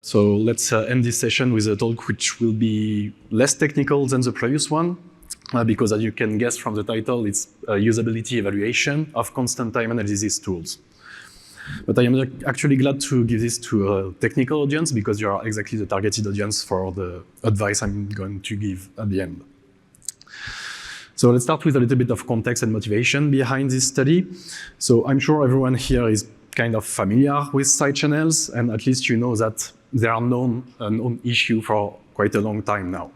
So let's end this session with a talk which will be less technical than the previous one, because as you can guess from the title, it's a usability evaluation of constant time analysis tools. But I am actually glad to give this to a technical audience because you are exactly the targeted audience for the advice I'm going to give at the end. So let's start with a little bit of context and motivation behind this study. So I'm sure everyone here is kind of familiar with side channels, and at least you know that they are a known issue for quite a long time now.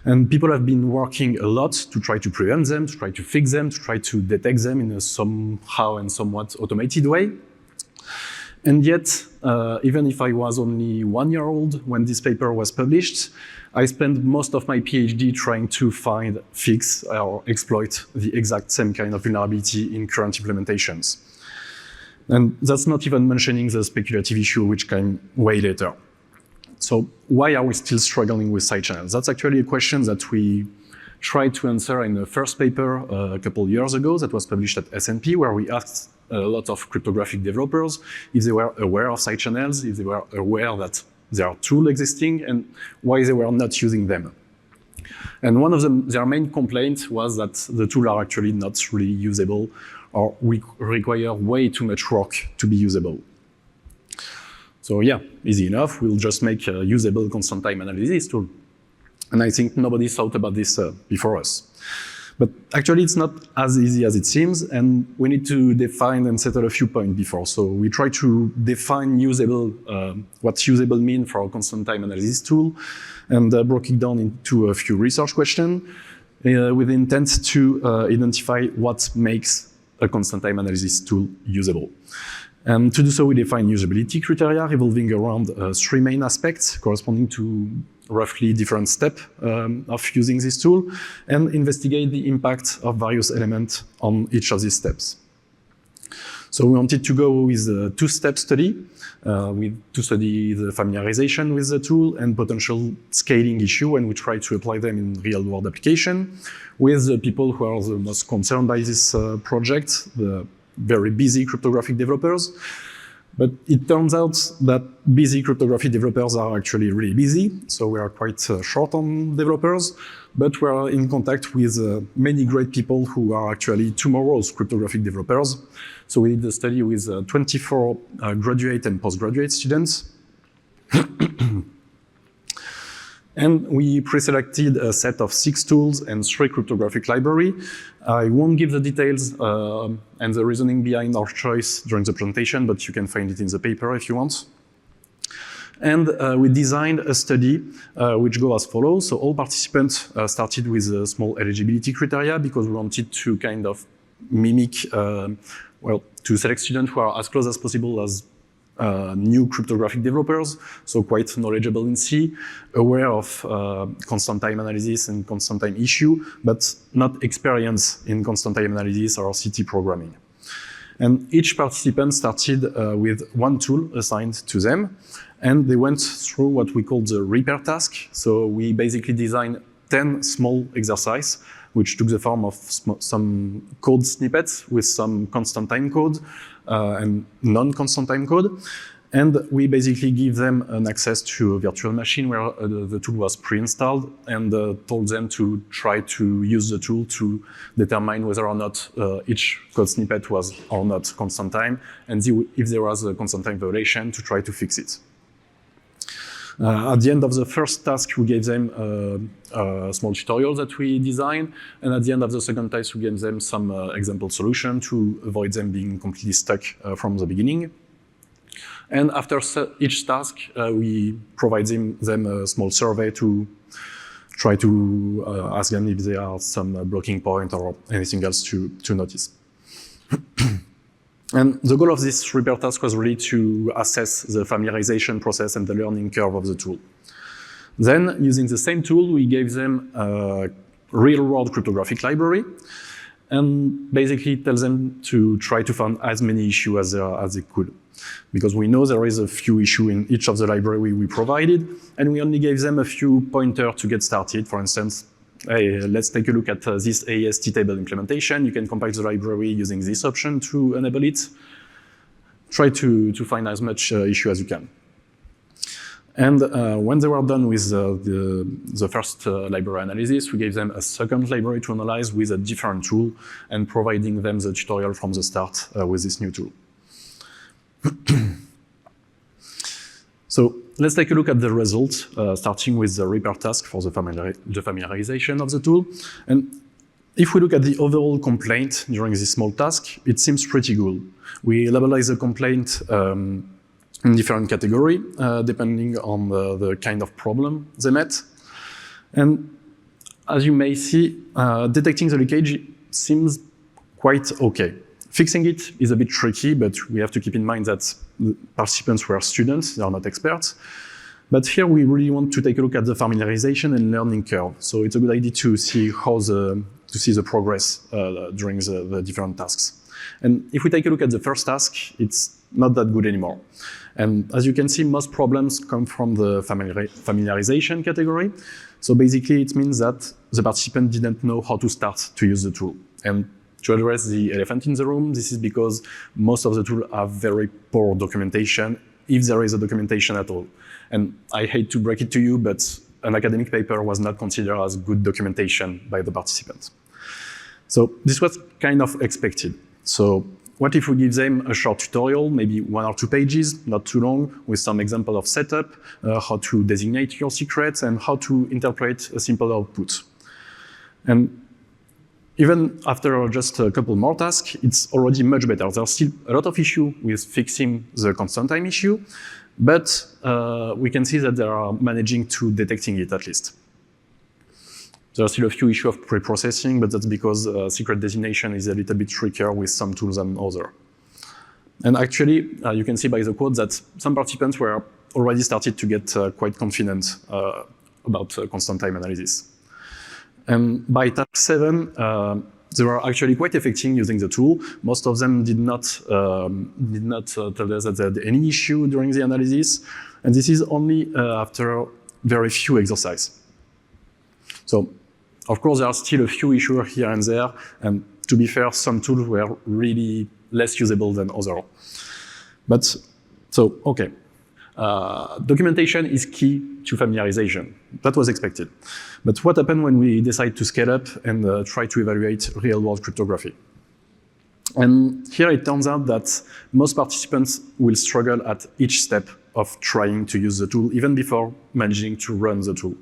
And people have been working a lot to try to prevent them, to try to fix them, to try to detect them in a somehow and somewhat automated way. And yet, even if I was only 1 year old when this paper was published, I spent most of my PhD trying to find, fix, or exploit the exact same kind of vulnerability in current implementations. And that's not even mentioning the speculative issue which came way later. So why are we still struggling with side channels? That's actually a question that we tried to answer in the first paper a couple years ago that was published at S&P, where we asked a lot of cryptographic developers if they were aware of side channels, if they were aware that there are tools existing, and why they were not using them. And one of their main complaints was that the tools are actually not really usable, or we require way too much work to be usable. So yeah, easy enough, we'll just make a usable constant time analysis tool. And I think nobody thought about this before us. But actually it's not as easy as it seems, and we need to define and settle a few points before. So we try to define usable, what usable means for a constant time analysis tool, and broke it down into a few research questions with the intent to identify what makes a constant time analysis tool usable. And to do so, we define usability criteria revolving around 3 main aspects corresponding to roughly different steps of using this tool, and investigate the impact of various elements on each of these steps. So we wanted to go with a 2-step study, to study the familiarization with the tool and potential scaling issue when we try to apply them in real-world application, with the people who are the most concerned by this project, the very busy cryptographic developers. But it turns out that busy cryptography developers are actually really busy, so we are quite short on developers, but we are in contact with many great people who are actually tomorrow's cryptographic developers. So we did a study with 24 graduate and postgraduate students. And we pre-selected a set of 6 tools and 3 cryptographic libraries. I won't give the details and the reasoning behind our choice during the presentation, but you can find it in the paper if you want. And we designed a study which goes as follows. So all participants started with a small eligibility criteria because we wanted to kind of mimic, to select students who are as close as possible as new cryptographic developers, so quite knowledgeable in C, aware of constant time analysis and constant time issue, but not experienced in constant time analysis or CT programming. And each participant started with 1 tool assigned to them, and they went through what we call the repair task. So we basically designed 10 small exercises, which took the form of some code snippets with some constant time code and non-constant time code. And we basically give them an access to a virtual machine where the tool was pre-installed, and told them to try to use the tool to determine whether or not each code snippet was or not constant time, and if there was a constant time violation, to try to fix it. At the end of the first task, we gave them a small tutorial that we designed, and at the end of the second task, we gave them some example solution to avoid them being completely stuck from the beginning. And after each task, we provide them a small survey to try to ask them if there are some blocking point or anything else to notice. And the goal of this repair task was really to assess the familiarization process and the learning curve of the tool. Then, using the same tool, we gave them a real-world cryptographic library, and basically tell them to try to find as many issues as they could. Because we know there is a few issues in each of the library we provided, and we only gave them a few pointers to get started. For instance, hey, let's take a look at this AES table implementation. You can compile the library using this option to enable it. Try to find as much issue as you can. And when they were done with the first library analysis, we gave them a second library to analyze with a different tool and providing them the tutorial from the start with this new tool. So let's take a look at the results, starting with the repair task for the familiarization of the tool. And if we look at the overall complaint during this small task, it seems pretty good. We labelize the complaint in different categories, depending on the kind of problem they met. And as you may see, detecting the leakage seems quite okay. Fixing it is a bit tricky, but we have to keep in mind that the participants were students, they are not experts. But here we really want to take a look at the familiarization and learning curve. So it's a good idea to see the progress during the different tasks. And if we take a look at the first task, it's not that good anymore. And as you can see, most problems come from the familiarization category. So basically, it means that the participant didn't know how to start to use the tool. And to address the elephant in the room, this is because most of the tools have very poor documentation, if there is a documentation at all. And I hate to break it to you, but an academic paper was not considered as good documentation by the participants. So this was kind of expected. So what if we give them a short tutorial, maybe 1 or 2 pages, not too long, with some example of setup, how to designate your secrets, and how to interpret a simple output. And even after just a couple more tasks, it's already much better. There's still a lot of issue with fixing the constant time issue, but we can see that they are managing to detecting it at least. There are still a few issues of pre-processing, but that's because secret designation is a little bit trickier with some tools than others. And actually, you can see by the code that some participants were already started to get quite confident about constant time analysis. And by task 7, they were actually quite effective using the tool. Most of them did not tell us that they had any issue during the analysis. And this is only after very few exercises. So, of course, there are still a few issues here and there. And to be fair, some tools were really less usable than others. But, so, okay. Documentation is key to familiarization. That was expected. But what happened when we decide to scale up and try to evaluate real-world cryptography? And here it turns out that most participants will struggle at each step of trying to use the tool, even before managing to run the tool.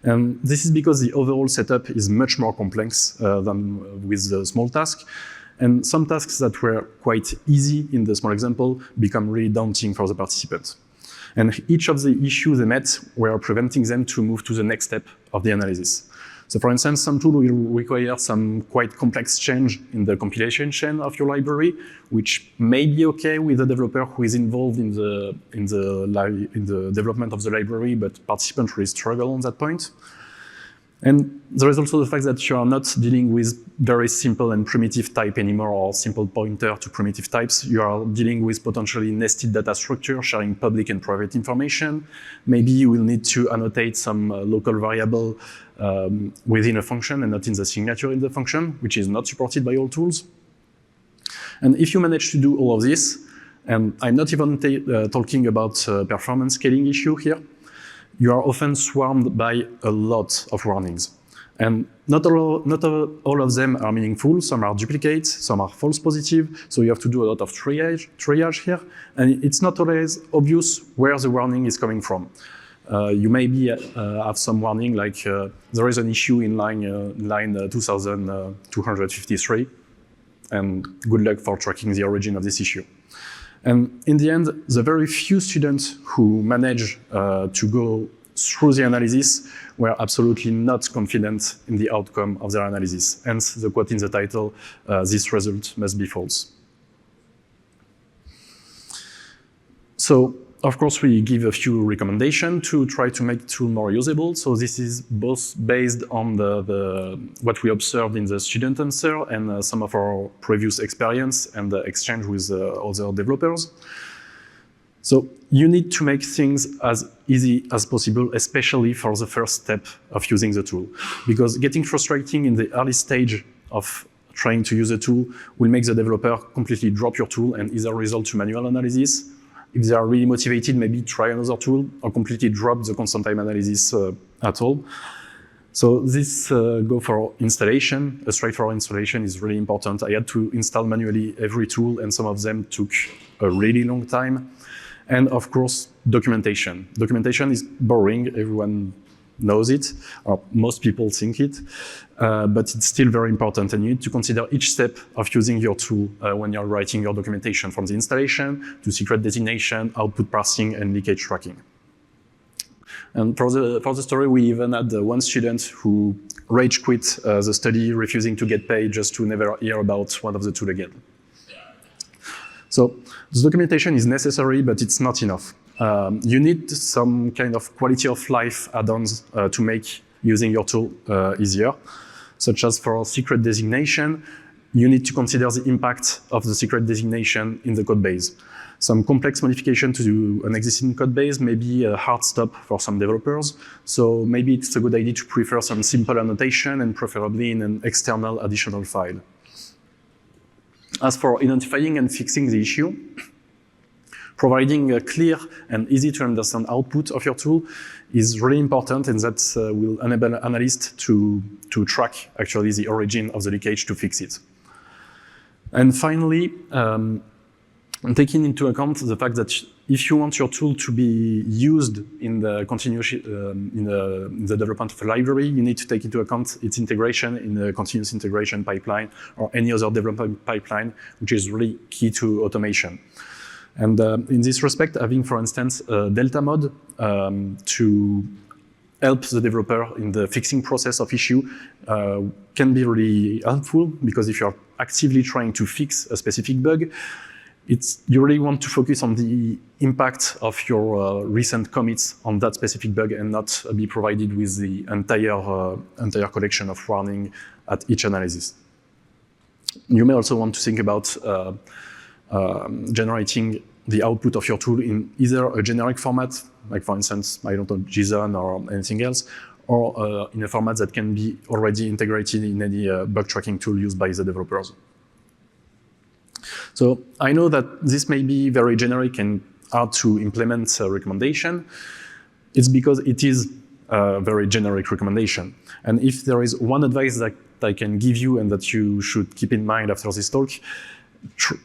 And this is because the overall setup is much more complex than with the small task. And some tasks that were quite easy in the small example become really daunting for the participants. And each of the issues they met were preventing them to move to the next step of the analysis. So for instance, some tool will require some quite complex change in the compilation chain of your library, which may be okay with the developer who is involved in the development of the library, but participants really struggle on that point. And there is also the fact that you are not dealing with very simple and primitive type anymore, or simple pointer to primitive types. You are dealing with potentially nested data structure, sharing public and private information. Maybe you will need to annotate some local variable within a function and not in the signature in the function, which is not supported by all tools. And if you manage to do all of this, and I'm not even talking about performance scaling issue here, you are often swarmed by a lot of warnings. And not all of them are meaningful. Some are duplicates, some are false positive. So you have to do a lot of triage here. And it's not always obvious where the warning is coming from. You maybe have some warning like there is an issue in line 2253. And good luck for tracking the origin of this issue. And in the end, the very few students who manage to go through the analysis were absolutely not confident in the outcome of their analysis. Hence, the quote in the title, this result must be false. So, of course, we give a few recommendations to try to make the tool more usable. So this is both based on what we observed in the student answer and some of our previous experience and the exchange with other developers. So you need to make things as easy as possible, especially for the first step of using the tool. Because getting frustrating in the early stage of trying to use a tool will make the developer completely drop your tool and either result to manual analysis, If they are really motivated, maybe try another tool or completely drop the constant time analysis at all. So this go for installation. A straightforward installation is really important. I had to install manually every tool, and some of them took a really long time. And of course, documentation. Documentation is boring. Everyone knows it, or most people think it, but it's still very important. And you need to consider each step of using your tool when you're writing your documentation, from the installation to secret designation, output parsing, and leakage tracking. And for the story, we even had one student who rage quit the study, refusing to get paid just to never hear about one of the tools again. So the documentation is necessary, but it's not enough. You need some kind of quality of life add-ons to make using your tool easier, such as for secret designation. You need to consider the impact of the secret designation in the code base. Some complex modification to an existing code base may be a hard stop for some developers. So maybe it's a good idea to prefer some simple annotation, and preferably in an external additional file. As for identifying and fixing the issue, providing a clear and easy to understand output of your tool is really important, and that will enable analysts to track actually the origin of the leakage to fix it. And finally, taking into account the fact that if you want your tool to be used in the continuous in the development of a library, you need to take into account its integration in the continuous integration pipeline or any other development pipeline, which is really key to automation. And in this respect, having, for instance, a Delta mode to help the developer in the fixing process of issue can be really helpful, because if you're actively trying to fix a specific bug, you really want to focus on the impact of your recent commits on that specific bug, and not be provided with the entire collection of warning at each analysis. You may also want to think about generating the output of your tool in either a generic format, like for instance, I don't know, JSON or anything else, or in a format that can be already integrated in any bug tracking tool used by the developers. So I know that this may be very generic and hard to implement a recommendation. It's because it is a very generic recommendation. And if there is one advice that I can give you and that you should keep in mind after this talk,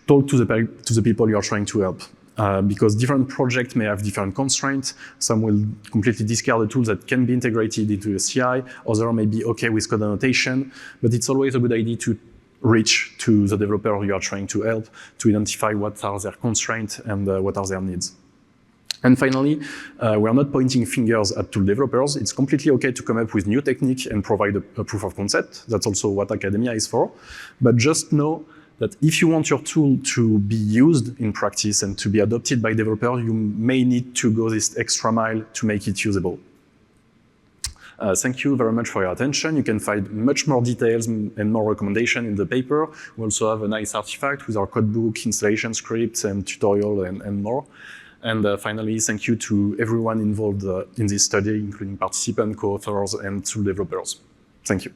talk to the people you are trying to help. Because different projects may have different constraints. Some will completely discard the tools that can be integrated into a CI. Others may be okay with code annotation. But it's always a good idea to reach to the developer you are trying to help to identify what are their constraints and what are their needs. And finally, we are not pointing fingers at tool developers. It's completely okay to come up with new technique and provide a proof of concept. That's also what academia is for. But just know that if you want your tool to be used in practice and to be adopted by developers, you may need to go this extra mile to make it usable. Thank you very much for your attention. You can find much more details and more recommendations in the paper. We also have a nice artifact with our codebook, installation scripts, and tutorial and more. And finally, thank you to everyone involved in this study, including participants, co-authors, and tool developers. Thank you.